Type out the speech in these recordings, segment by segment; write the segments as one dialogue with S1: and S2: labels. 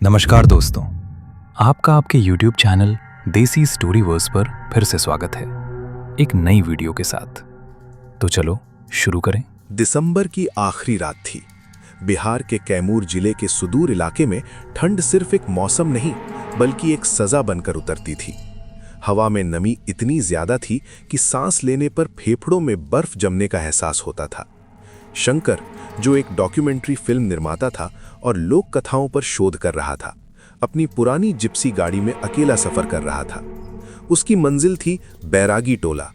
S1: नमस्कार दोस्तों, आपका आपके YouTube चैनल देसी स्टोरीवर्स पर फिर से स्वागत है एक नई वीडियो के साथ। तो चलो शुरू करें।
S2: दिसंबर की आखिरी रात थी। बिहार के कैमूर जिले के सुदूर इलाके में ठंड सिर्फ एक मौसम नहीं बल्कि एक सजा बनकर उतरती थी। हवा में नमी इतनी ज्यादा थी कि सांस लेने पर फेफड़ों में बर्फ जमने का एहसास होता था। शंकर, जो एक डॉक्यूमेंट्री फिल्म निर्माता था और लोक कथाओं पर शोध कर रहा था, अपनी पुरानी जिप्सी गाड़ी में अकेला सफर कर रहा था। उसकी मंजिल थी बैरागी टोला,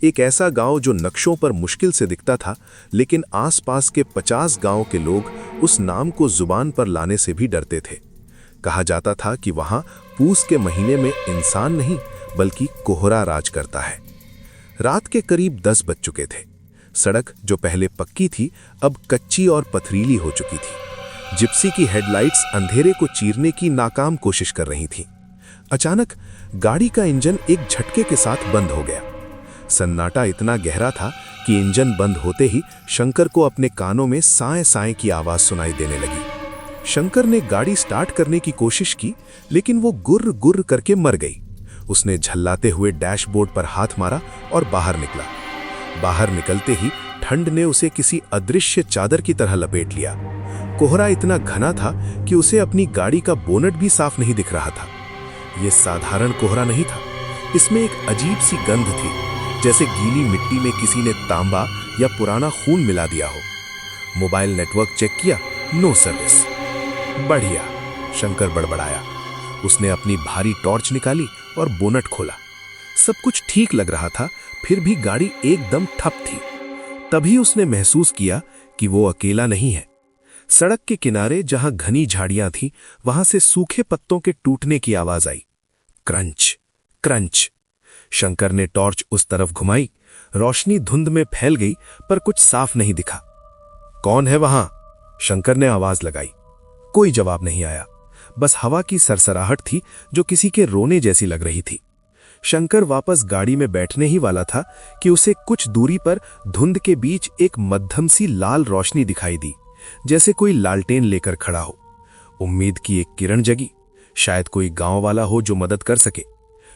S2: एक ऐसा गांव जो नक्शों पर मुश्किल से दिखता था, लेकिन आसपास के 50 गांव के लोग उस नाम को जुबान पर लाने से भी डरते थे। कहा जाता था कि वहां पूस के महीने में इंसान नहीं बल्कि कोहरा राज करता है। रात के करीब 10 बज चुके थे। सड़क जो पहले पक्की थी अब कच्ची और पथरीली हो चुकी थी। जिप्सी की हेडलाइट्स अंधेरे को चीरने की नाकाम कोशिश कर रही थीं। अचानक गाड़ी का इंजन एक झटके के साथ बंद हो गया। सन्नाटा इतना गहरा था कि इंजन बंद होते ही शंकर को अपने कानों में साए साए की आवाज सुनाई देने लगी। शंकर ने गाड़ी स्टार्ट करने की कोशिश की, लेकिन वो गुर्र गुर्र करके मर गई। उसने झल्लाते हुए डैशबोर्ड पर हाथ मारा और बाहर निकला। बाहर निकलते ही ठंड ने उसे किसी अदृश्य चादर की तरह लपेट लिया। कोहरा इतना घना था कि उसे अपनी गाड़ी का बोनट भी साफ नहीं दिख रहा था। यह साधारण कोहरा नहीं था, इसमें एक अजीब सी गंध थी, जैसे गीली मिट्टी में किसी ने तांबा या पुराना खून मिला दिया हो। मोबाइल नेटवर्क चेक किया, नो सर्विस। बढ़िया, शंकर बड़बड़ाया। उसने अपनी भारी टॉर्च निकाली और बोनट खोला। सब कुछ ठीक लग रहा था, फिर भी गाड़ी एकदम ठप थी। तभी उसने महसूस किया कि वो अकेला नहीं है। सड़क के किनारे जहां घनी झाड़ियां थीं, वहां से सूखे पत्तों के टूटने की आवाज आई। Crunch crunch. शंकर ने टॉर्च उस तरफ घुमाई। रोशनी धुंध में फैल गई, पर कुछ साफ नहीं दिखा। कौन है वहां? शंकर ने आवाज लगाई। कोई जवाब नहीं आया, बस हवा की सरसराहट थी जो किसी के रोने जैसी लग रही थी। शंकर वापस गाड़ी में बैठने ही वाला था कि उसे कुछ दूरी पर धुंध के बीच एक मध्यम सी लाल रोशनी दिखाई दी, जैसे कोई लालटेन लेकर खड़ा हो। उम्मीद की एक किरण जगी, शायद कोई गांव वाला हो जो मदद कर सके।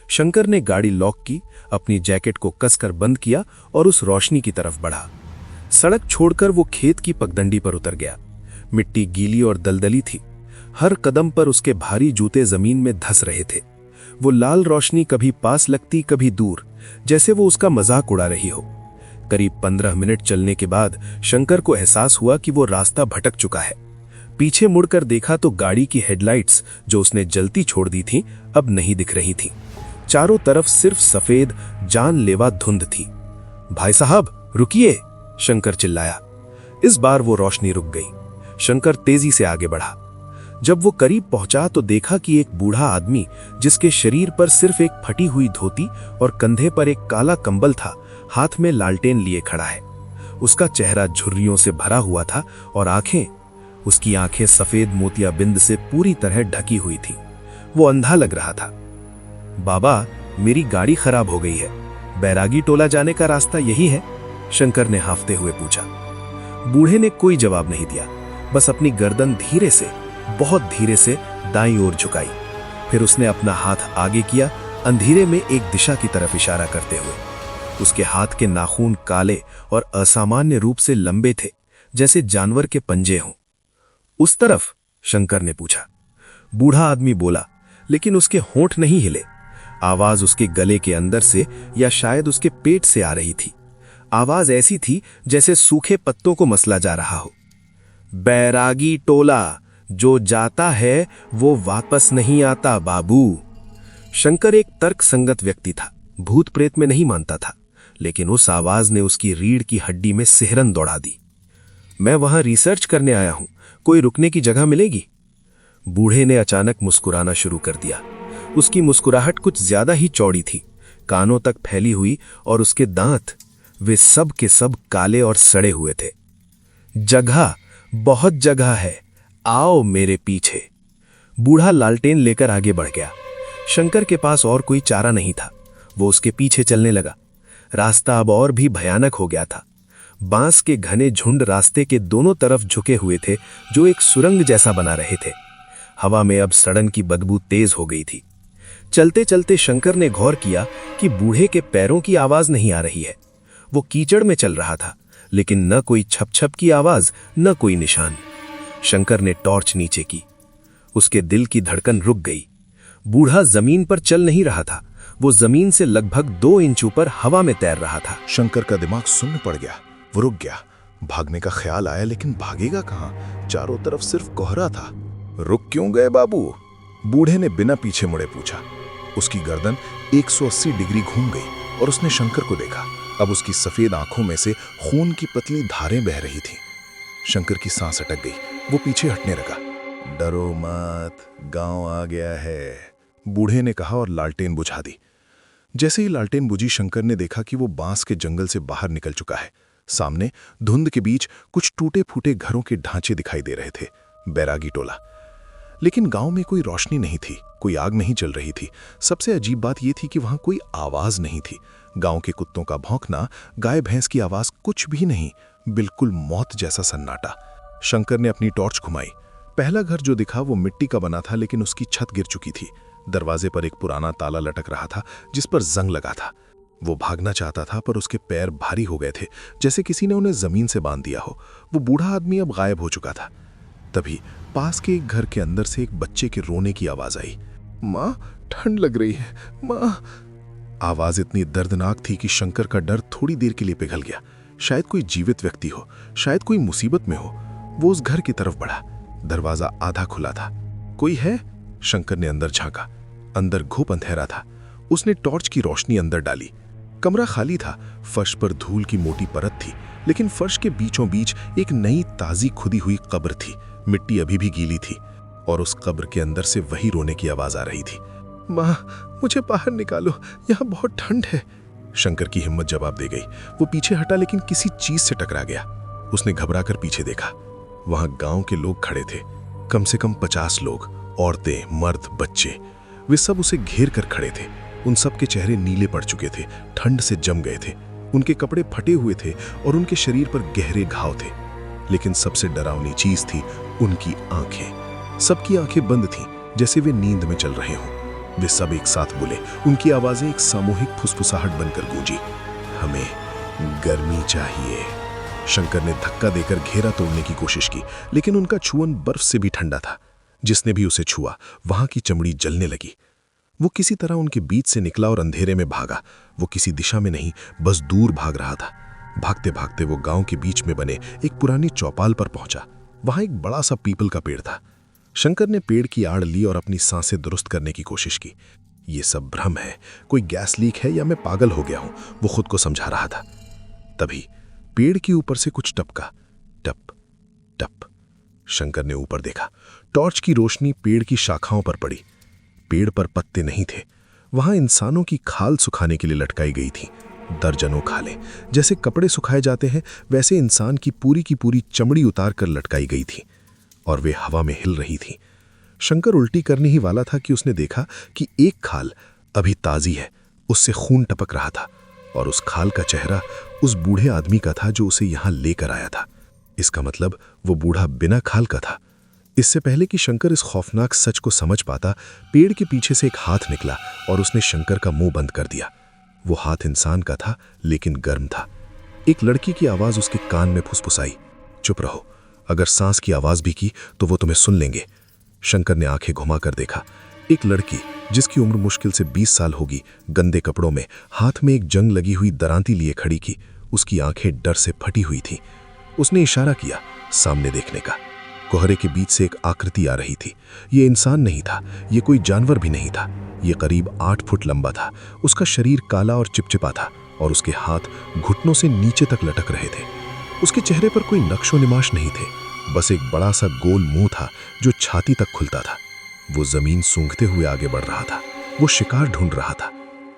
S2: शंकर ने गाड़ी लॉक की, अपनी जैकेट को कसकर बंद किया और उस रोशनी की तरफ बढ़ा। सड़क छोड़कर वो खेत की पगडंडी पर उतर गया। मिट्टी गीली और दलदली थी। हर कदम पर उसके भारी जूते जमीन में धंस रहे थे। वो लाल रोशनी कभी पास लगती, कभी दूर, जैसे वो उसका मजाक उड़ा रही हो। करीब 15 मिनट चलने के बाद शंकर को एहसास हुआ कि वो रास्ता भटक चुका है। पीछे मुड़कर देखा तो गाड़ी की हेडलाइट्स जो उसने जलती छोड़ दी थीं, अब नहीं दिख रही थीं। चारों तरफ सिर्फ सफेद जानलेवा धुंध थी। भाई साहब रुकिए, शंकर चिल्लाया। इस बार वो रोशनी रुक गई। शंकर तेजी से आगे बढ़ा। जब वो करीब पहुंचा तो देखा कि एक बूढ़ा आदमी, जिसके शरीर पर सिर्फ एक फटी हुई धोती और कंधे पर एक काला कंबल था, हाथ में लालटेन लिए खड़ा है। उसका चेहरा झुर्रियों से भरा हुआ था और उसकी आंखें सफेद मोतियाबिंद से पूरी तरह ढकी हुई थी। वो अंधा लग रहा था। बाबा, मेरी गाड़ी खराब हो गई है, बैरागी टोला जाने का रास्ता यही है? शंकर ने हांफते हुए पूछा। बूढ़े ने कोई जवाब नहीं दिया, बस अपनी गर्दन धीरे से, बहुत धीरे से दाईं ओर झुकाई। फिर उसने अपना हाथ आगे किया, अंधेरे में एक दिशा की तरफ इशारा करते हुए। उसके हाथ के नाखून काले और असामान्य रूप से लंबे थे, जैसे जानवर के पंजे हों। उस तरफ? शंकर ने पूछा। बूढ़ा आदमी बोला, लेकिन उसके होंठ नहीं हिले। आवाज उसके गले के अंदर से या शायद उसके पेट से आ रही थी। आवाज ऐसी थी जैसे सूखे पत्तों को मसला जा रहा हो। बैरागी टोला, जो जाता है वो वापस नहीं आता बाबू। शंकर एक तर्कसंगत व्यक्ति था, भूत प्रेत में नहीं मानता था, लेकिन उस आवाज ने उसकी रीढ़ की हड्डी में सिहरन दौड़ा दी। मैं वहां रिसर्च करने आया हूं, कोई रुकने की जगह मिलेगी? बूढ़े ने अचानक मुस्कुराना शुरू कर दिया। उसकी मुस्कुराहट कुछ ज्यादा ही चौड़ी थी, कानों तक फैली हुई, और उसके दांत, वे सब के सब काले और सड़े हुए थे। जगह, बहुत जगह है, आओ मेरे पीछे। बूढ़ा लालटेन लेकर आगे बढ़ गया। शंकर के पास और कोई चारा नहीं था, वो उसके पीछे चलने लगा। रास्ता अब और भी भयानक हो गया था। बांस के घने झुंड रास्ते के दोनों तरफ झुके हुए थे, जो एक सुरंग जैसा बना रहे थे।
S3: हवा में अब सड़न की बदबू तेज हो गई थी। चलते चलते शंकर ने गौर किया कि बूढ़े के पैरों की आवाज नहीं आ रही है। वो कीचड़ में चल रहा था, लेकिन न कोई छप छप की आवाज, न कोई निशान। शंकर ने टॉर्च नीचे की। उसके दिल की धड़कन रुक गई। बूढ़ा जमीन पर चल नहीं रहा था, वो जमीन से लगभग 2 इंच ऊपर हवा में तैर रहा था।
S2: शंकर का दिमाग सुन्न पड़ गया। वो रुक गया। भागने का ख्याल आया, लेकिन भागेगा कहां? चारों तरफ सिर्फ कोहरा था। रुक क्यों गए बाबू? बूढ़े ने बिना पीछे मुड़े पूछा। उसकी गर्दन 180 डिग्री घूम गई और उसने शंकर को देखा। अब उसकी सफेद आंखों में से खून की पतली धारें बह रही थीं। शंकर की सांस अटक गई। वो पीछे हटने लगा। डरो मत, गांव आ गया है, बूढ़े ने कहा और लालटेन बुझा दी। जैसे ही लालटेन बुझी, शंकर ने देखा कि वो बांस के जंगल से बाहर निकल चुका है। सामने धुंध के बीच कुछ टूटे फूटे घरों के ढांचे दिखाई दे रहे थे। बैरागी टोला। लेकिन गांव में कोई रोशनी नहीं थी, कोई आग नहीं जल रही थी। सबसे अजीब बात यह थी कि वहां कोई आवाज नहीं थी। गांव के कुत्तों का भौंकना, गाय भैंस की आवाज, कुछ भी नहीं। बिल्कुल मौत जैसा सन्नाटा। शंकर ने अपनी टॉर्च घुमाई। पहला घर जो दिखा वो मिट्टी का बना था, लेकिन उसकी छत गिर चुकी थी। दरवाजे पर एक पुराना ताला लटक रहा था जिस पर जंग लगा था। वो भागना चाहता था, पर उसके पैर भारी हो गए थे, जैसे किसी ने उन्हें जमीन से बांध दिया हो। वो बूढ़ा आदमी अब गायब हो चुका था। तभी पास के एक घर के अंदर से एक बच्चे के रोने की आवाज आई। माँ, ठंड लग रही है माँ। आवाज इतनी दर्दनाक थी कि शंकर का डर थोड़ी देर के लिए पिघल गया। शायद कोई जीवित व्यक्ति हो, शायद कोई मुसीबत में हो। वो उस घर की तरफ बढ़ा। दरवाजा आधा खुला था। कोई है? शंकर ने अंदर झांका। अंदर घुप अंधेरा था। उसने टॉर्च की रोशनी अंदर डाली। कमरा खाली था। फर्श पर धूल की मोटी परत थी, लेकिन फर्श के बीचों बीच एक नई ताजी खुदी हुई कब्र थी। मिट्टी अभी भी गीली थी और उस कब्र के अंदर से वही रोने की आवाज आ रही थी। माँ, मुझे बाहर निकालो, यहाँ बहुत ठंड है। शंकर की हिम्मत जवाब दे गई। वो पीछे हटा, लेकिन किसी चीज से टकरा गया। उसने घबराकर पीछे देखा। वहां गांव के लोग खड़े थे, कम से कम 50 लोग, औरतें, मर्द, बच्चे। वे सब उसे घेर कर खड़े थे। उन सब के चेहरे नीले पड़ चुके थे, ठंड से जम गए थे। उनके कपड़े फटे हुए थे और उनके शरीर पर गहरे घाव थे। लेकिन सबसे डरावनी चीज थी उनकी आंखें। सबकी आंखें बंद थीं, जैसे वे नींद में चल रहे हों। वे सब एक साथ बोले। उनकी आवाजें एक सामूहिक फुसफुसाहट बनकर गूंजी। हमें गर्मी चाहिए। शंकर ने धक्का देकर घेरा तोड़ने की कोशिश की, लेकिन उनका छुअन बर्फ से भी ठंडा था। जिसने भी उसे छुआ, वहां की चमड़ी जलने लगी। वो किसी तरह उनके बीच से निकला और अंधेरे में भागा। वो किसी दिशा में नहीं, बस दूर भाग रहा था। भागते भागते वो गांव के बीच में बने एक पुरानी चौपाल पर पहुंचा। वहां एक बड़ा सा पीपल का पेड़ था। शंकर ने पेड़ की आड़ ली और अपनी सांसें दुरुस्त करने की कोशिश की। ये सब भ्रम है, कोई गैस लीक है या मैं पागल हो गया हूं, वो खुद को समझा रहा था। तभी पेड़ के ऊपर से कुछ टपका। टप टप। शंकर ने ऊपर देखा। टॉर्च की रोशनी पेड़ की शाखाओं पर पड़ी। पेड़ पर पत्ते नहीं थे। वहां इंसानों की खाल सुखाने के लिए लटकाई गई थी। दर्जनों खालें। जैसे कपड़े सुखाए जाते हैं, वैसे इंसान की पूरी चमड़ी उतार कर लटकाई गई थी और वे हवा में हिल रही थी। शंकर उल्टी करने ही वाला था कि उसने देखा कि एक खाल अभी ताजी है, उससे खून टपक रहा था और उस खाल का चेहरा उस बूढ़े आदमी का था जो उसे यहां लेकर आया था। इसका मतलब वो बूढ़ा बिना खाल का था। इससे पहले कि शंकर इस खौफनाक सच को समझ पाता, पेड़ के पीछे से एक हाथ निकला और उसने शंकर का मुंह बंद कर दिया। वो हाथ इंसान का था, लेकिन गर्म था। एक लड़की की आवाज उसके कान में फुसफुसाई, चुप रहो, अगर सांस की आवाज भी की तो वो तुम्हें सुन लेंगे। शंकर ने आंखें घुमाकर देखा। एक लड़की जिसकी उम्र मुश्किल से 20 साल होगी, गंदे कपड़ों में, हाथ में एक जंग लगी हुई दरांती लिए खड़ी की। उसकी आंखें डर से फटी हुई थी। उसने इशारा किया सामने देखने का। कोहरे के बीच से एक आकृति आ रही थी। ये इंसान नहीं था, ये कोई जानवर भी नहीं था। ये करीब 8 फुट लंबा था। उसका शरीर काला और चिपचिपा था और उसके हाथ घुटनों से नीचे तक लटक रहे थे। उसके चेहरे पर कोई नक्शो निमाश नहीं थे, बस एक बड़ा सा गोल मुंह था जो छाती तक खुलता था। वो जमीन सूंघते हुए आगे बढ़ रहा था। वो शिकार ढूंढ रहा था।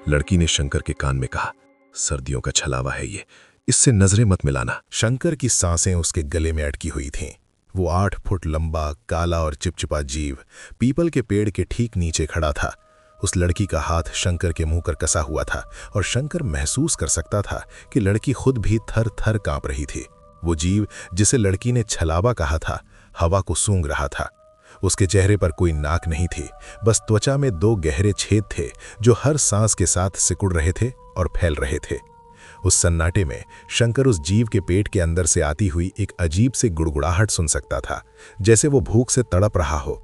S2: लड़की ने शंकर के कान में कहा, सर्दियों का छलावा है ये, इससे नजरें मत मिलाना।
S4: शंकर की सांसें उसके गले में अटकी हुई थीं। वो 8 फुट लंबा, काला और चिपचिपा जीव पीपल के पेड़ के ठीक नीचे खड़ा था। उस लड़की का हाथ शंकर के मुंह पर कसा हुआ था और शंकर महसूस कर सकता था कि लड़की खुद भी थर थर कांप रही थी। वो जीव जिसे लड़की ने छलावा कहा था, हवा को सूंघ रहा था। उसके चेहरे पर कोई नाक नहीं थी, बस त्वचा में 2 गहरे छेद थे जो हर सांस के साथ सिकुड़ रहे थे और फैल रहे थे। उस सन्नाटे में शंकर उस जीव के पेट के अंदर से आती हुई एक अजीब सी गुड़गुड़ाहट सुन सकता था, जैसे वो भूख से तड़प रहा हो।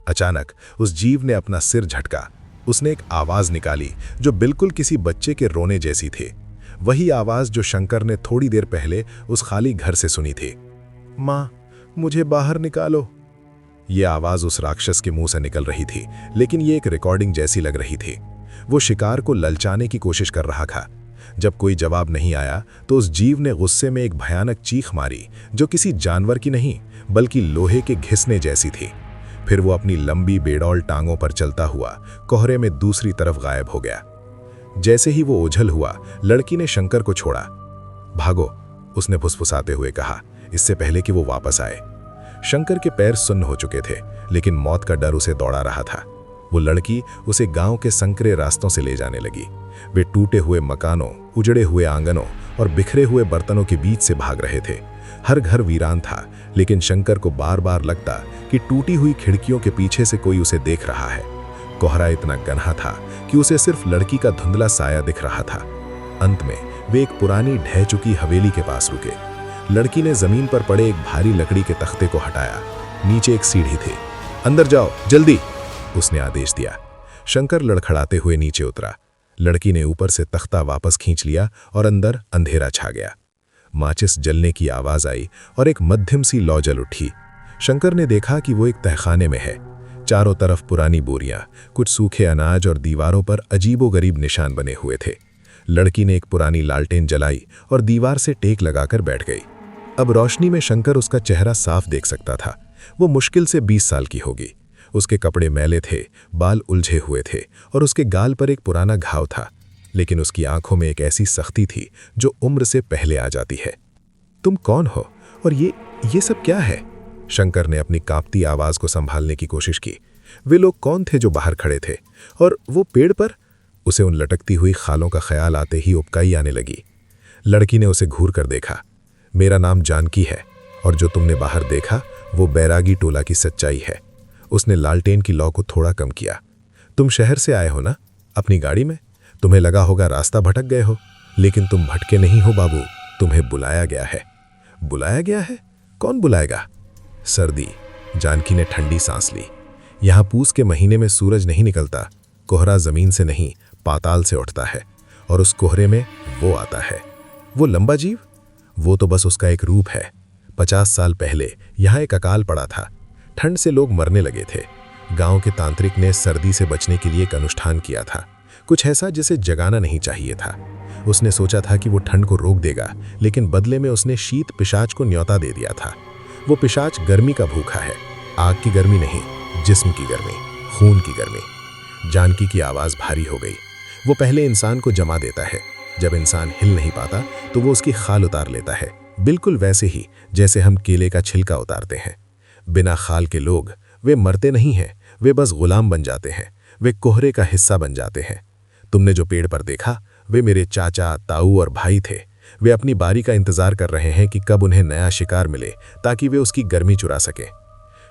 S4: अचानक उस जीव ने अपना सिर झटका। उसने एक आवाज निकाली जो बिल्कुल किसी बच्चे के रोने जैसी थी। वही आवाज जो शंकर ने थोड़ी देर पहले उस खाली घर से सुनी थी। माँ, मुझे बाहर निकालो। ये आवाज उस राक्षस के मुंह से निकल रही थी, लेकिन ये एक रिकॉर्डिंग जैसी लग रही थी। वो शिकार को ललचाने की कोशिश कर रहा था। जब कोई जवाब नहीं आया तो उस जीव ने गुस्से में एक भयानक चीख मारी जो किसी जानवर की नहीं बल्कि लोहे के घिसने जैसी थी। फिर वो अपनी लंबी बेडौल टांगों पर चलता हुआ कोहरे में दूसरी तरफ गायब हो गया। जैसे ही वो ओझल हुआ, लड़की ने शंकर को छोड़ा। भागो, उसने फुसफुसाते हुए कहा, इससे पहले कि वो वापस आए। शंकर के पैर सुन्न हो चुके थे, लेकिन मौत का डर उसे दौड़ा रहा था। वो लड़की उसे गांव के संकरे रास्तों से ले जाने लगी। वे टूटे हुए मकानों, उजड़े हुए आंगनों और बिखरे हुए बर्तनों के बीच से भाग रहे थे। हर घर वीरान था, लेकिन शंकर को बार बार लगता कि टूटी हुई खिड़कियों के पीछे से कोई उसे देख रहा है। कोहरा इतना घना था कि उसे सिर्फ लड़की का धुंधला साया दिख रहा था। अंत में वे एक पुरानी ढह चुकी हवेली के पास रुके। लड़की ने जमीन पर पड़े एक भारी लकड़ी के तख्ते को हटाया। नीचे एक सीढ़ी थी। अंदर जाओ, जल्दी, उसने आदेश दिया। शंकर लड़खड़ाते हुए नीचे उतरा। लड़की ने ऊपर से तख्ता वापस खींच लिया और अंदर अंधेरा छा गया। माचिस जलने की आवाज आई और एक मध्यम सी लौ जल उठी। शंकर ने देखा कि वो एक तहखाने में है। चारों तरफ पुरानी बोरियां, कुछ सूखे अनाज और दीवारों पर अजीबोगरीब निशान बने हुए थे। लड़की ने एक पुरानी लालटेन जलाई और दीवार से टेक लगाकर बैठ गई। अब रोशनी में शंकर उसका चेहरा साफ देख सकता था। वो मुश्किल से 20 साल की होगी। उसके कपड़े मैले थे, बाल उलझे हुए थे और उसके गाल पर एक पुराना घाव था, लेकिन उसकी आंखों में एक ऐसी सख्ती थी जो उम्र से पहले आ जाती है। तुम कौन हो और ये सब क्या है? शंकर ने अपनी कांपती आवाज को संभालने की कोशिश की। वे लोग कौन थे जो बाहर खड़े थे? और वो पेड़ पर? उसे उन लटकती हुई खालों का ख्याल आते ही उबकाई आने लगी। लड़की ने उसे घूर कर देखा। मेरा नाम जानकी है और जो तुमने बाहर देखा वो बैरागी टोला की सच्चाई है। उसने लालटेन की लौ को थोड़ा कम किया। तुम शहर से आए हो ना, अपनी गाड़ी में? तुम्हें लगा होगा रास्ता भटक गए हो, लेकिन तुम भटके नहीं हो बाबू, तुम्हें बुलाया गया है। बुलाया गया है? कौन बुलाएगा? सर्दी। जानकी ने ठंडी सांस ली। यहाँ पूस के महीने में सूरज नहीं निकलता। कोहरा जमीन से नहीं, पाताल से उठता है और उस कोहरे में वो आता है। वो लंबा जीव? वो तो बस उसका एक रूप है। 50 साल पहले यहाँ एक अकाल पड़ा था। ठंड से लोग मरने लगे थे। गांव के तांत्रिक ने सर्दी से बचने के लिए एक अनुष्ठान किया था, कुछ ऐसा जिसे जगाना नहीं चाहिए था। उसने सोचा था कि वो ठंड को रोक देगा, लेकिन बदले में उसने शीत पिशाच को न्योता दे दिया था। वो पिशाच गर्मी का भूखा है, आग की गर्मी नहीं, जिस्म की गर्मी, खून की गर्मी। जानकी की आवाज भारी हो गई। वो पहले इंसान को जमा देता है। जब इंसान हिल नहीं पाता तो वो उसकी खाल उतार लेता है, बिल्कुल वैसे ही जैसे हम केले का छिलका उतारते हैं। बिना खाल के लोग, वे मरते नहीं हैं, वे बस गुलाम बन जाते हैं। वे कोहरे का हिस्सा बन जाते हैं। तुमने जो पेड़ पर देखा, वे मेरे चाचा, ताऊ और भाई थे। वे अपनी बारी का इंतजार कर रहे हैं कि कब उन्हें नया शिकार मिले ताकि वे उसकी गर्मी चुरा सके।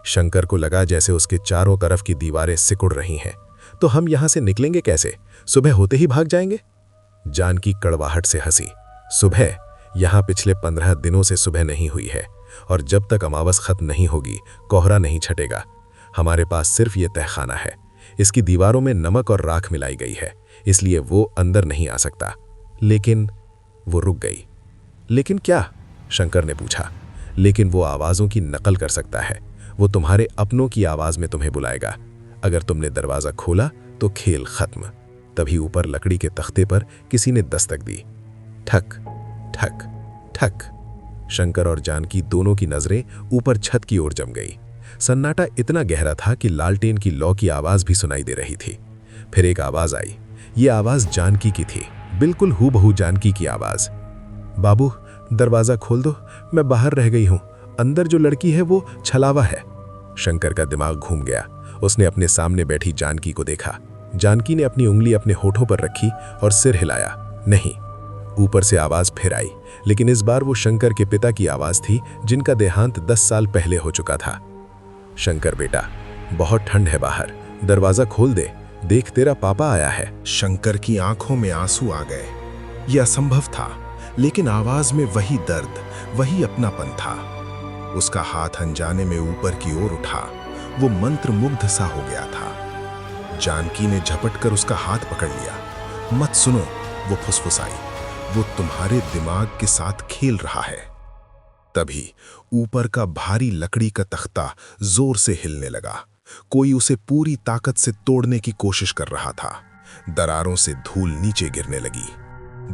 S4: शंकर को लगा जैसे उसके चारों तरफ की दीवारें सिकुड़ रही हैं। तो हम यहां से निकलेंगे कैसे? सुबह होते ही भाग जाएंगे? जानकी कड़वाहट से हंसी। सुबह? यहां पिछले 15 दिनों से सुबह नहीं हुई है और जब तक अमावस खत्म नहीं होगी कोहरा नहीं छटेगा। हमारे पास सिर्फ ये तहखाना है। इसकी दीवारों में नमक और राख मिलाई गई है, इसलिए वो अंदर नहीं आ सकता। लेकिन वो रुक गई। लेकिन क्या? शंकर ने पूछा। लेकिन वो आवाज़ों की नकल कर सकता है। वो तुम्हारे अपनों की आवाज़ में तुम्हें बुलाएगा। अगर तुमने दरवाज़ा खोला तो खेल खत्म। तभी ऊपर लकड़ी के तख्ते पर किसी ने दस्तक दी। ठक ठक ठक। शंकर और जानकी दोनों की नजरें ऊपर छत की ओर जम गई। सन्नाटा इतना गहरा था कि लालटेन की लौ की आवाज भी सुनाई दे रही थी। फिर एक आवाज आई। ये आवाज जानकी की थी, बिल्कुल हूबहू जानकी की आवाज। बाबू, दरवाजा खोल दो, मैं बाहर रह गई हूं। अंदर जो लड़की है वो छलावा है। शंकर का दिमाग घूम गया। उसने अपने सामने बैठी जानकी को देखा। जानकी ने अपनी उंगली अपने होठों पर रखी और सिर हिलाया। नहीं। ऊपर से आवाज फिर आई, लेकिन इस बार वो शंकर के पिता की आवाज थी, जिनका देहांत 10 साल पहले हो चुका था। शंकर बेटा, बहुत ठंड है बाहर, दरवाजा खोल दे, देख तेरा पापा आया है।
S2: शंकर की आंखों में आंसू आ गए। यह असंभव था, लेकिन आवाज में वही दर्द, वही अपनापन था। उसका हाथ अनजाने में ऊपर की ओर उठा। वो मंत्रमुग्ध सा हो गया था। जानकी ने झपटकर उसका हाथ पकड़ लिया। मत सुनो, वो फुसफुसाई, वो तुम्हारे दिमाग के साथ खेल रहा है। तभी ऊपर का भारी लकड़ी का तख्ता जोर से हिलने लगा। कोई उसे पूरी ताकत से तोड़ने की कोशिश कर रहा था। दरारों से धूल नीचे गिरने लगी।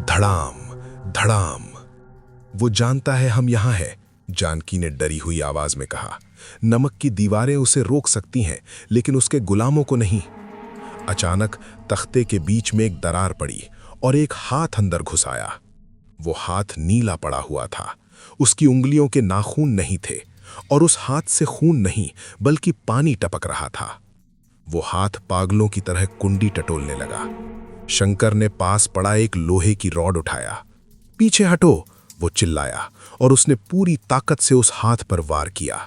S2: धड़ाम धड़ाम। वो जानता है हम यहां हैं, जानकी ने डरी हुई आवाज में कहा। नमक की दीवारें उसे रोक सकती हैं, लेकिन उसके गुलामों को नहीं। अचानक तख्ते के बीच में एक दरार पड़ी और एक हाथ अंदर घुस आया। वो हाथ नीला पड़ा हुआ था। उसकी उंगलियों के नाखून नहीं थे और उस हाथ से खून नहीं बल्कि पानी टपक रहा था। वो हाथ पागलों की तरह कुंडी टटोलने लगा। शंकर ने पास पड़ा एक लोहे की रॉड उठाया। पीछे हटो, वो चिल्लाया और उसने पूरी ताकत से उस हाथ पर वार किया।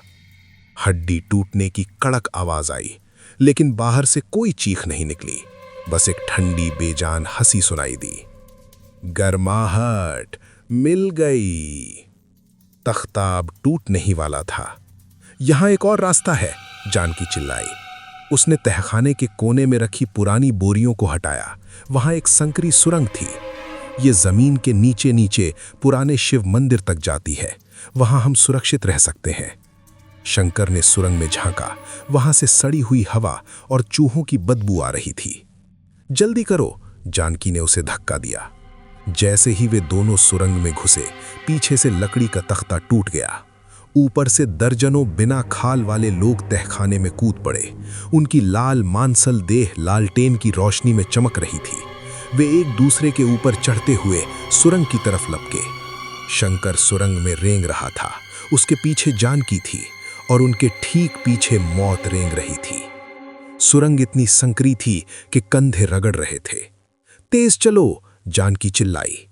S2: हड्डी टूटने की कड़क आवाज आई, लेकिन बाहर से कोई चीख नहीं निकली। बस एक ठंडी बेजान हंसी सुनाई दी। गर्माहट मिल गई। तख्ता अब टूटने ही वाला था। यहां एक और रास्ता है, जानकी चिल्लाई। उसने तहखाने के कोने में रखी पुरानी बोरियों को हटाया। वहां एक संकरी सुरंग थी। ये जमीन के नीचे नीचे पुराने शिव मंदिर तक जाती है। वहां हम सुरक्षित रह सकते हैं। शंकर ने सुरंग में झांका। वहां से सड़ी हुई हवा और चूहों की बदबू आ रही थी। जल्दी करो, जानकी ने उसे धक्का दिया। जैसे ही वे दोनों सुरंग में घुसे, पीछे से लकड़ी का तख्ता टूट गया। ऊपर से दर्जनों बिना खाल वाले लोग तहखाने में कूद पड़े। उनकी लाल मांसल देह लालटेन की रोशनी में चमक रही थी। वे एक दूसरे के ऊपर चढ़ते हुए सुरंग की तरफ लपके। शंकर सुरंग में रेंग रहा था। उसके पीछे जानकी थी और उनके ठीक पीछे मौत रेंग रही थी। सुरंग इतनी संकरी थी कि कंधे रगड़ रहे थे। तेज चलो, जानकी चिल्लाई।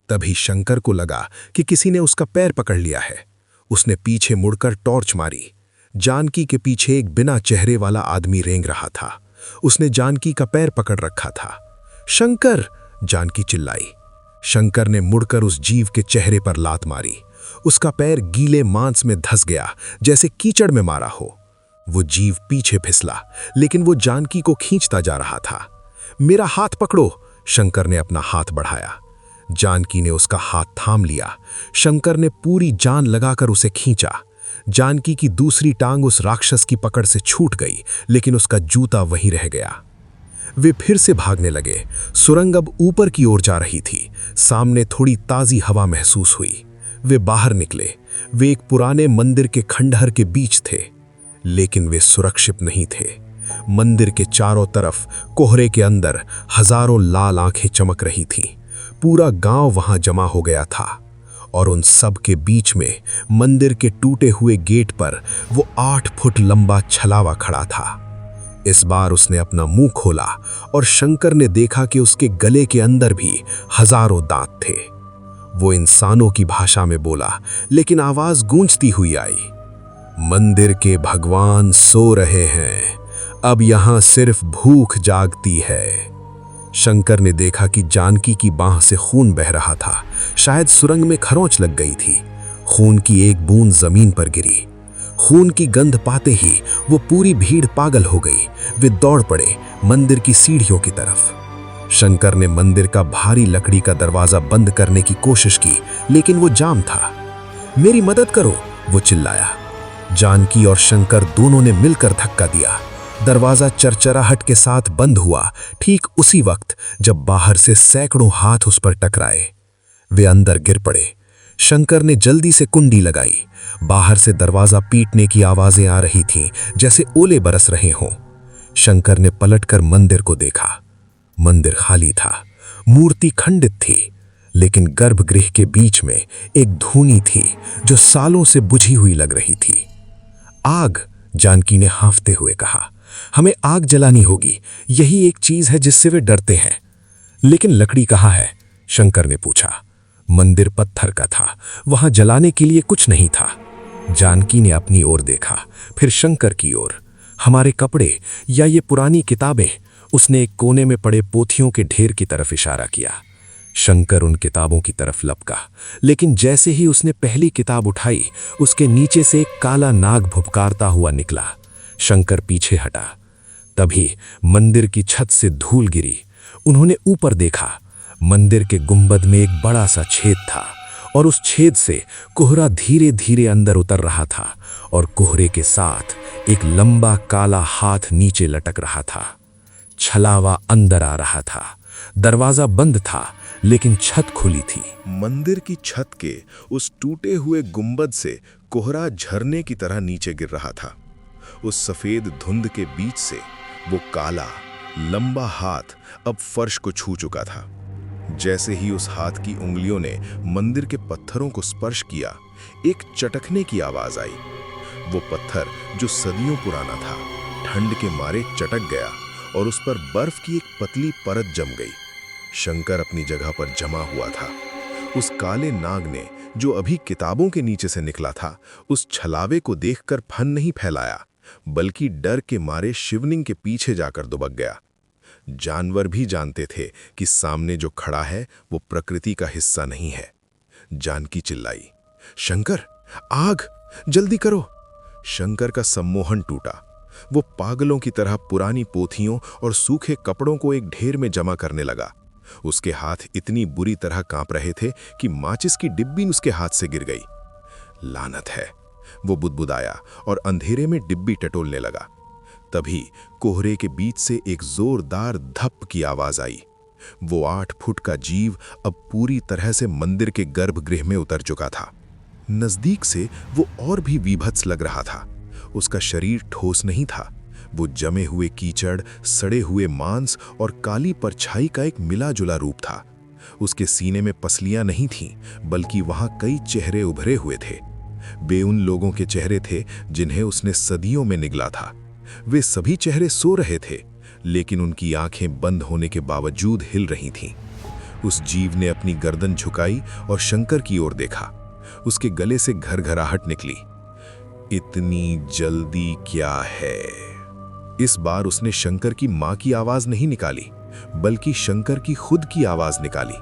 S2: तभी शंकर को लगा कि किसी ने उसका पैर पकड़ लिया है। उसने पीछे मुड़कर टॉर्च मारी। जानकी के पीछे एक बिना चेहरे वाला आदमी रेंग रहा था। उसने जानकी का पैर पकड़ रखा था। शंकर, जानकी चिल्लाई। शंकर ने मुड़कर उस जीव के चेहरे पर लात मारी। उसका पैर गीले मांस में धंस गया, जैसे कीचड़ में मारा हो। वो जीव पीछे फिसला, लेकिन वो जानकी को खींचता जा रहा था। मेरा हाथ पकड़ो, शंकर ने अपना हाथ बढ़ाया। जानकी ने उसका हाथ थाम लिया। शंकर ने पूरी जान लगाकर उसे खींचा। जानकी की दूसरी टांग उस राक्षस की पकड़ से छूट गई, लेकिन उसका जूता वहीं रह गया। वे फिर से भागने लगे। सुरंग अब ऊपर की ओर जा रही थी। सामने थोड़ी ताजी हवा महसूस हुई। वे बाहर निकले। वे एक पुराने मंदिर के खंडहर के बीच थे, लेकिन वे सुरक्षित नहीं थे। मंदिर के चारों तरफ कोहरे के अंदर हजारों लाल आंखें चमक रही थीं। पूरा गांव वहां जमा हो गया था और उन सब के बीच में मंदिर के टूटे हुए गेट पर वो 8 फुट लंबा छलावा खड़ा था। इस बार उसने अपना मुंह खोला और शंकर ने देखा कि उसके गले के अंदर भी हजारों दांत थे। वो इंसानों की भाषा में बोला, लेकिन आवाज गूंजती हुई आई। मंदिर के भगवान सो रहे हैं, अब यहां सिर्फ भूख जागती है। शंकर ने देखा कि जानकी की बांह से खून बह रहा था। शायद सुरंग में खरोंच लग गई थी। खून की एक बूंद जमीन पर गिरी। खून की गंध पाते ही वो पूरी भीड़ पागल हो गई। वे दौड़ पड़े मंदिर की सीढ़ियों की तरफ। शंकर ने मंदिर का भारी लकड़ी का दरवाजा बंद करने की कोशिश की, लेकिन वो जाम था। मेरी मदद करो, वो चिल्लाया। जानकी और शंकर दोनों ने मिलकर धक्का दिया। दरवाजा चरचराहट के साथ बंद हुआ, ठीक उसी वक्त जब बाहर से सैकड़ों हाथ उस पर टकराए। वे अंदर गिर पड़े। शंकर ने जल्दी से कुंडी लगाई। बाहर से दरवाजा पीटने की आवाजें आ रही थीं, जैसे ओले बरस रहे हों। शंकर ने पलटकर मंदिर को देखा। मंदिर खाली था। मूर्ति खंडित थी, लेकिन गर्भगृह के बीच में एक धूनी थी जो सालों से बुझी हुई लग रही थी। आग, जानकी ने हांफते हुए कहा। हमें आग जलानी होगी, यही एक चीज है जिससे वे डरते हैं। लेकिन लकड़ी कहाँ है? शंकर ने पूछा। मंदिर पत्थर का था, वहां जलाने के लिए कुछ नहीं था। जानकी ने अपनी ओर देखा, फिर शंकर की ओर।
S3: हमारे कपड़े या ये पुरानी किताबें? उसने एक कोने में पड़े पोथियों के ढेर की तरफ इशारा किया। शंकर उन किताबों की तरफ लपका, लेकिन जैसे ही उसने पहली किताब उठाई, उसके नीचे से एक काला नाग भुपकारता हुआ निकला। शंकर पीछे हटा। तभी मंदिर की छत से धूल गिरी। उन्होंने ऊपर देखा। मंदिर के गुंबद में एक बड़ा सा छेद था और उस छेद से कोहरा धीरे धीरे अंदर उतर रहा था और कोहरे के साथ एक लंबा काला हाथ नीचे लटक रहा था। छलावा अंदर आ रहा था। दरवाजा बंद था, लेकिन छत खुली थी।
S2: मंदिर की छत के उस टूटे हुए गुंबद से कोहरा झरने की तरह नीचे गिर रहा था। उस सफेद धुंध के बीच से वो काला लंबा हाथ अब फर्श को छू चुका था। जैसे ही उस हाथ की उंगलियों ने मंदिर के पत्थरों को स्पर्श किया, एक चटकने की आवाज आई। वो पत्थर जो सदियों पुराना था, ठंड के मारे चटक गया और उस पर बर्फ की एक पतली परत जम गई। शंकर अपनी जगह पर जमा हुआ था। उस काले नाग ने, जो अभी किताबों के नीचे से निकला था, उस छलावे को देखकर फन नहीं फैलाया, बल्कि डर के मारे शिवलिंग के पीछे जाकर दुबक गया। जानवर भी जानते थे कि सामने जो खड़ा है वो प्रकृति का हिस्सा नहीं है। जानकी चिल्लाई, शंकर, आग, जल्दी करो। शंकर का सम्मोहन टूटा। वो पागलों की तरह पुरानी पोथियों और सूखे कपड़ों को एक ढेर में जमा करने लगा। उसके हाथ इतनी बुरी तरह कांप रहे थे कि माचिस की डिब्बी उसके हाथ से गिर गई। लानत है, वो बुदबुदाया और अंधेरे में डिब्बी टटोलने लगा। तभी कोहरे के बीच से एक जोरदार धप की आवाज आई। वो 8 फुट का जीव अब पूरी तरह से मंदिर के गर्भगृह में उतर चुका था। नजदीक से वो और भी विभत्स लग रहा था। उसका शरीर ठोस नहीं था। वो जमे हुए कीचड़, सड़े हुए मांस और काली परछाई का एक मिला जुला रूप था। उसके सीने में पसलियां नहीं थीं, बल्कि वहां कई चेहरे उभरे हुए थे। वे उन लोगों के चेहरे थे जिन्हें उसने सदियों में निगला था। वे सभी चेहरे सो रहे थे, लेकिन उनकी आंखें बंद होने के बावजूद हिल रही थीं। उस जीव ने अपनी गर्दन झुकाई और शंकर की ओर देखा। उसके गले से घरघराहट निकली। इतनी जल्दी क्या है? इस बार उसने शंकर की मां की आवाज नहीं निकाली, बल्कि शंकर की खुद की आवाज निकाली।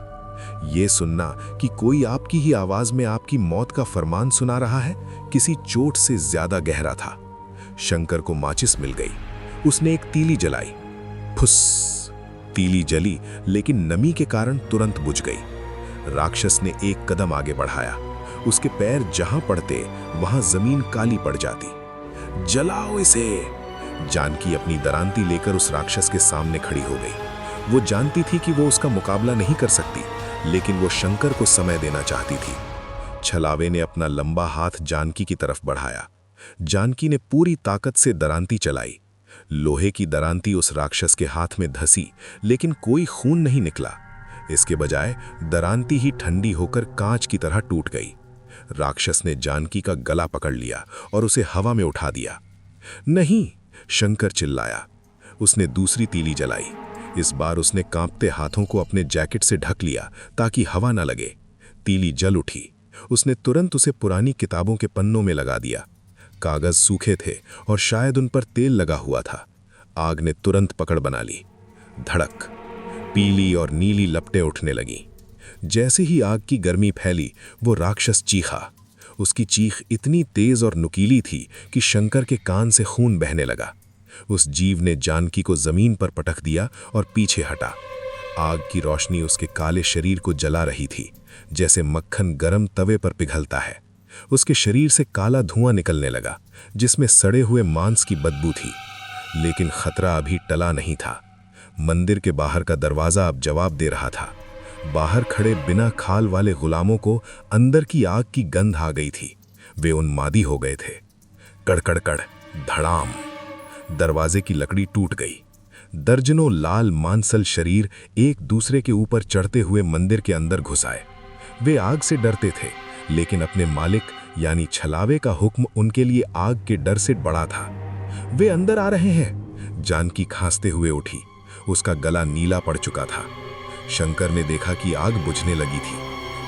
S2: ये सुनना कि कोई आपकी ही आवाज में आपकी मौत का फरमान सुना रहा है, किसी चोट से ज्यादा गहरा था। शंकर को माचिस मिल गई। उसने एक तीली जलाई। फुस! तीली जली, लेकिन नमी के कारण तुरंत बुझ गई। राक्षस ने एक कदम आगे बढ़ाया। उसके पैर जहां पड़ते वहां जमीन काली पड़ जाती। जलाओ इसे! जानकी अपनी दरांती लेकर उस राक्षस के सामने खड़ी हो गई। वो जानती थी कि वो उसका मुकाबला नहीं कर सकती, लेकिन वो शंकर को समय देना चाहती थी। छलावे ने अपना लंबा हाथ जानकी की तरफ बढ़ाया। जानकी ने पूरी ताकत से दरांती चलाई। लोहे की दरांती उस राक्षस के हाथ में धसी, लेकिन कोई खून नहीं निकला। इसके बजाय दरांती ही ठंडी होकर कांच की तरह टूट गई। राक्षस ने जानकी का गला पकड़ लिया और उसे हवा में उठा दिया। नहीं! शंकर चिल्लाया। उसने दूसरी तीली जलाई। इस बार उसने कांपते हाथों को अपने जैकेट से ढक लिया ताकि हवा न लगे। तीली जल उठी। उसने तुरंत उसे पुरानी किताबों के पन्नों में लगा दिया। कागज सूखे थे और शायद उन पर तेल लगा हुआ था। आग ने तुरंत पकड़ बना ली। धड़क! पीली और नीली लपटें उठने लगीं। जैसे ही आग की गर्मी फैली, वो राक्षस चीखा। उसकी चीख इतनी तेज और नुकीली थी कि शंकर के कान से खून बहने लगा। उस जीव ने जानकी को जमीन पर पटक दिया और पीछे हटा। आग की रोशनी उसके काले शरीर को जला रही थी, जैसे मक्खन गरम तवे पर पिघलता है। उसके शरीर से काला धुआं निकलने लगा, जिसमें सड़े हुए मांस की बदबू थी। लेकिन खतरा अभी टला नहीं था। मंदिर के बाहर का दरवाजा अब जवाब दे रहा था। बाहर खड़े बिना खाल वाले गुलामों को अंदर की आग की गंध आ गई थी। वे उन्मादी हो गए थे। कड़कड़कड़, धड़ाम! दरवाजे की लकड़ी टूट गई। दर्जनों लाल मांसल शरीर एक दूसरे के ऊपर चढ़ते हुए मंदिर के अंदर घुस आए। वे आग से डरते थे, लेकिन अपने मालिक यानी छलावे का हुक्म उनके लिए आग के डर से बड़ा था। वे अंदर आ रहे हैं! जानकी खांसते हुए उठी। उसका गला नीला पड़ चुका था। शंकर ने देखा कि आग बुझने लगी थी।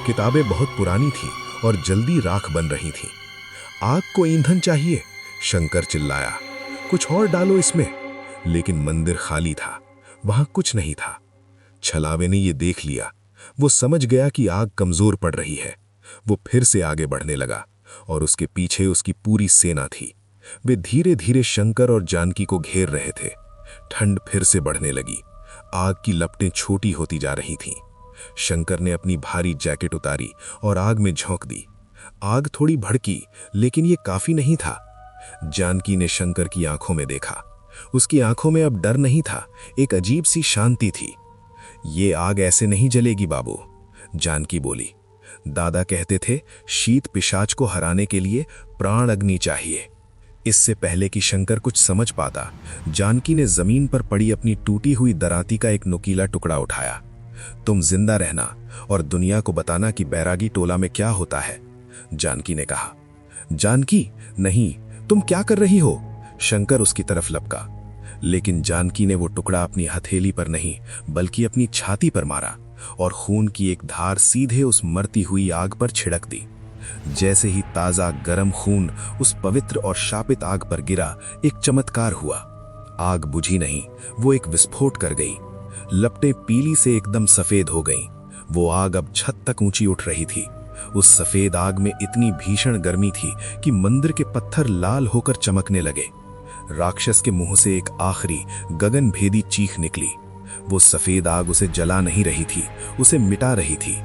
S2: किताबें बहुत पुरानी थीं और जल्दी राख बन रही थीं। आग को ईंधन चाहिए! शंकर चिल्लाया। कुछ और डालो इसमें। लेकिन मंदिर खाली था, वहां कुछ नहीं था। छलावे ने ये देख लिया। वो समझ गया कि आग कमजोर पड़ रही है। वो फिर से आगे बढ़ने लगा और उसके पीछे उसकी पूरी सेना थी। वे धीरे धीरे शंकर और जानकी को घेर रहे थे। ठंड फिर से बढ़ने लगी। आग की लपटें छोटी होती जा रही थीं। शंकर ने अपनी भारी जैकेट उतारी और आग में झोंक दी। आग थोड़ी भड़की, लेकिन ये काफी नहीं था। जानकी ने शंकर की आंखों में देखा। उसकी आंखों में अब डर नहीं था, एक अजीब सी शांति थी। ये आग ऐसे नहीं जलेगी बाबू, जानकी बोली। दादा कहते थे शीत पिशाच को हराने के लिए प्राण अग्नि चाहिए। इससे पहले कि शंकर कुछ समझ पाता, जानकी ने जमीन पर पड़ी अपनी टूटी हुई दराती का एक नुकीला टुकड़ा उठाया। तुम जिंदा रहना और दुनिया को बताना कि बैरागी टोला में क्या होता है, जानकी ने कहा। जानकी, नहीं, तुम क्या कर रही हो? शंकर उसकी तरफ लपका। लेकिन जानकी ने वो टुकड़ा अपनी हथेली पर नहीं बल्कि अपनी छाती पर मारा और खून की एक धार सीधे उस मरती हुई आग पर छिड़क दी। जैसे ही ताजा गर्म खून उस पवित्र और शापित आग पर गिरा, एक चमत्कार हुआ। आग बुझी नहीं, वो एक विस्फोट कर गई। लपटें पीली से एकदम सफेद हो गईं। वो आग अब छत तक ऊंची उठ रही थी। उस सफेद आग में इतनी भीषण गर्मी थी कि मंदिर के पत्थर लाल होकर चमकने लगे। राक्षस के मुंह से एक आखिरी गगनभेदी चीख निकली। वो सफेद आग उसे जला नहीं रही थी, उसे मिटा रही थी।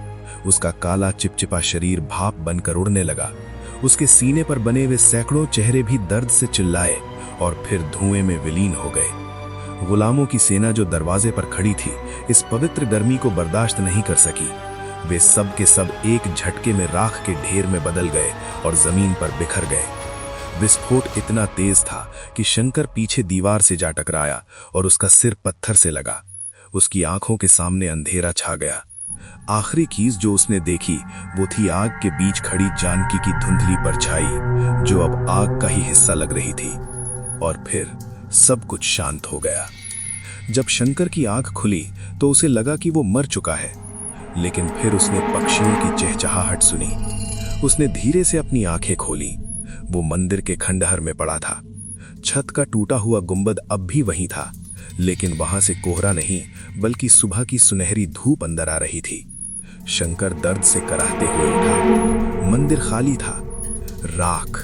S2: उसका काला चिपचिपा शरीर भाप बनकर उड़ने लगा। उसके सीने पर बने हुए सैकड़ों चेहरे भी दर्द से चिल्लाए और फिर धुएं में विलीन हो गए। गुलामों की सेना जो दरवाजे पर खड़ी थी, इस पवित्र गर्मी को बर्दाश्त नहीं कर सकी। वे सब के सब एक झटके में राख के ढेर में बदल गए और जमीन पर बिखर गए। विस्फोट इतना तेज था कि शंकर पीछे दीवार से जा टकराया और उसका सिर पत्थर से लगा। उसकी आंखों के सामने अंधेरा छा गया। आखिरी चीज जो उसने देखी वो थी आग के बीच खड़ी जानकी की धुंधली परछाई, जो अब आग का ही हिस्सा लग रही थी। और फिर सब कुछ शांत हो गया। जब शंकर की आंख खुली तो उसे लगा कि वो मर चुका है, लेकिन फिर उसने पक्षियों की चहचहाहट सुनी। उसने धीरे से अपनी आंखें खोली। वो मंदिर के खंडहर में पड़ा था। छत का टूटा हुआ गुंबद अब भी वहीं था, लेकिन वहां से कोहरा नहीं बल्कि सुबह की सुनहरी धूप अंदर आ रही थी। शंकर दर्द से कराहते हुए उठा। मंदिर खाली था। राख,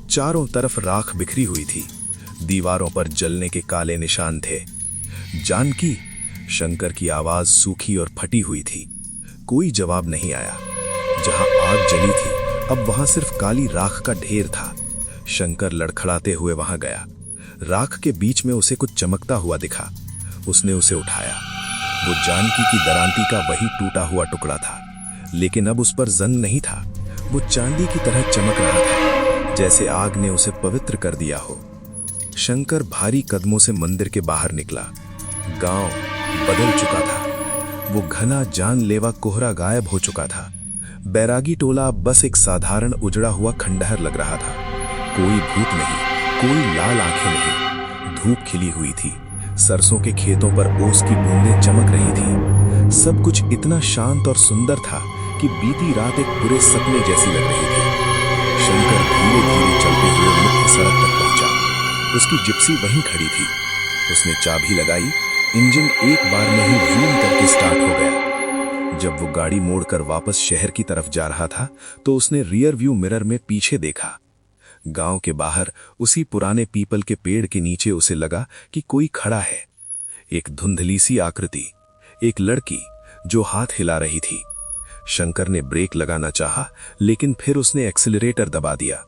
S2: चारों तरफ राख बिखरी हुई थी। दीवारों पर जलने के काले निशान थे। जानकी, शंकर की आवाज सूखी और फटी हुई थी। कोई जवाब नहीं आया। जहां आग जली थी अब वहां सिर्फ काली राख का ढेर था। शंकर लड़खड़ाते हुए वहां गया। राख के बीच में उसे कुछ चमकता हुआ दिखा। उसने उसे उठाया। वो जानकी की दरांती का वही टूटा हुआ टुकड़ा था, लेकिन अब उस पर जंग नहीं था। वो चांदी की तरह चमक रहा था, जैसे आग ने उसे पवित्र कर दिया हो। शंकर भारी कदमों से मंदिर के बाहर निकला। गांव बदल चुका था। वो घना जानलेवा कोहरा गायब हो चुका था। बैरागी टोला अब बस एक साधारण उजड़ा हुआ खंडहर लग रहा था। कोई भूत नहीं, कोई लाल आंखें नहीं। धूप खिली हुई थी। सरसों के खेतों पर ओस की बूंदें चमक रही थी। सब कुछ इतना शांत और सुंदर था कि बीती रात एक बुरे सपने जैसी लग रही थी। शंकर धीरे धीरे चलते हुए मुख्य सड़क तक पहुंचा। उसकी जिप्सी वहीं खड़ी थी। उसने चाबी लगाई। इंजन एक बार में ही वूम करके स्टार्ट हो गया। जब वो गाड़ी मोड़कर वापस शहर की तरफ जा रहा था तो उसने रियर व्यू मिरर में पीछे देखा। गांव के बाहर उसी पुराने पीपल के पेड़ के नीचे उसे लगा कि कोई खड़ा है। एक धुंधली सी आकृति, एक लड़की जो हाथ हिला रही थी। शंकर ने ब्रेक लगाना चाहा, लेकिन फिर उसने एक्सीलरेटर दबा दिया।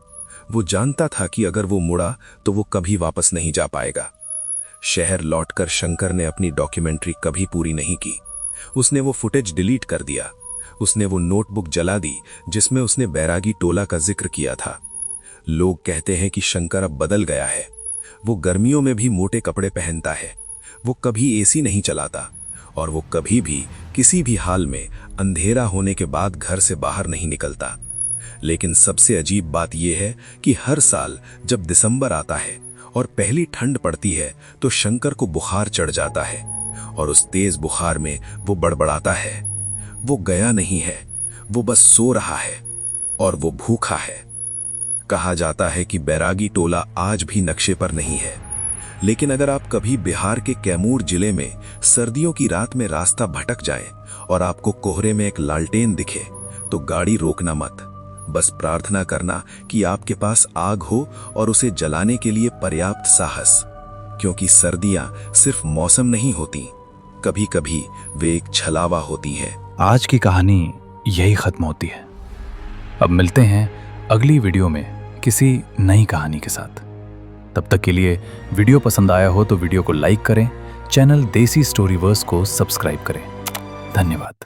S2: वो जानता था कि अगर वो मुड़ा तो वो कभी वापस नहीं जा पाएगा। शहर लौटकर शंकर ने अपनी डॉक्यूमेंट्री कभी पूरी नहीं की। उसने वो फुटेज डिलीट कर दिया। उसने वो नोटबुक जला दी जिसमें उसने बैरागी टोला का जिक्र किया था। लोग कहते हैं कि शंकर अब बदल गया है। वो गर्मियों में भी मोटे कपड़े पहनता है। वो कभी एसी नहीं चलाता और वो कभी भी किसी भी हाल में अंधेरा होने के बाद घर से बाहर नहीं निकलता। लेकिन सबसे अजीब बात यह है कि हर साल जब दिसंबर आता है और पहली ठंड पड़ती है तो शंकर को बुखार चढ़ जाता है और उस तेज बुखार में वो बड़बड़ाता है। वो गया नहीं है, वो बस सो रहा है और वो भूखा है। कहा जाता है कि बैरागी टोला आज भी नक्शे पर नहीं है,
S3: लेकिन अगर आप कभी बिहार के कैमूर जिले में सर्दियों की रात में रास्ता भटक जाए और आपको कोहरे में एक लालटेन दिखे, तो गाड़ी रोकना मत। बस प्रार्थना करना कि आपके पास आग हो और उसे जलाने के लिए पर्याप्त साहस, क्योंकि सर्दियां सिर्फ मौसम नहीं होती, कभी कभी वे एक छलावा होती हैं।
S1: आज की कहानी यही खत्म होती है। अब मिलते हैं अगली वीडियो में किसी नई कहानी के साथ। तब तक के लिए वीडियो पसंद आया हो तो वीडियो को लाइक करें, चैनल देसी स्टोरीवर्स को सब्सक्राइब करें। धन्यवाद।